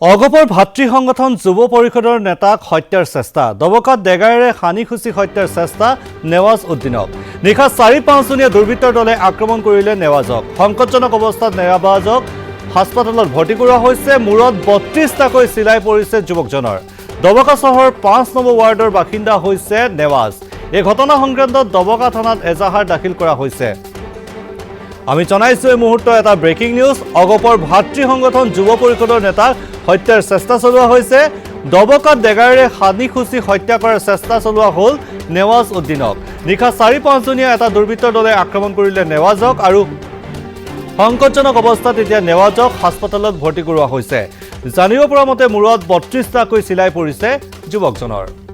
অগপৰ ভাতৃ সংগঠন যুৱ পৰিষদৰ নেতাক হত্যাৰ চেষ্টা দবকাত ডেগাৰেৰে হানি খুচি হত্যাৰ চেষ্টা নেৱাজ উদ্দিনক নিশা ৪-৫ জনীয়া দুৰ্বৃত্তৰ দলে আক্ৰমণ কৰিলে নেৱাজক সংকটজনক অৱস্থাত নেৱাজক হাস্পতালত ভৰ্তি কৰা হৈছে মূৰত ৩২টাকৈ চিলাই পৰিছে যুৱকজনৰ দবকা চহৰ ৫ নম্বৰ ৱাৰ্ডৰ বাসিন্দা হৈছে নেৱাজ এই ঘটনা সংক্ৰান্তত দবকা থানাত এজাহাৰ দাখিল কৰা হৈছে আমি জনাইছো এই মুহূৰ্ত এটা ব্ৰেকিং নিউজ অগপৰ ভাতৃ সংগঠন যুৱ পৰিষদৰ নেতাক হত্যাৰ চেষ্টা চলোৱা হৈছে দবকাত ডেগাৰেৰে হানি খুচি হত্যা কৰাৰ চেষ্টা চলোৱা হ'ল নেৱাজ উদ্দিনক নিশা ৪-৫ জনীয়া এটা দুৰ্বৃত্তৰ দলে আক্ৰমণ কৰিলে নেৱাজক আৰু সংকটজনক অৱস্থাত এতিয়া নেৱাজক হাস্পতালত ভৰ্তি কৰোৱা হৈছে জানিব পৰা মতে মূৰত ৩২টাকৈ চিলাই পৰিছে যুৱকজনৰ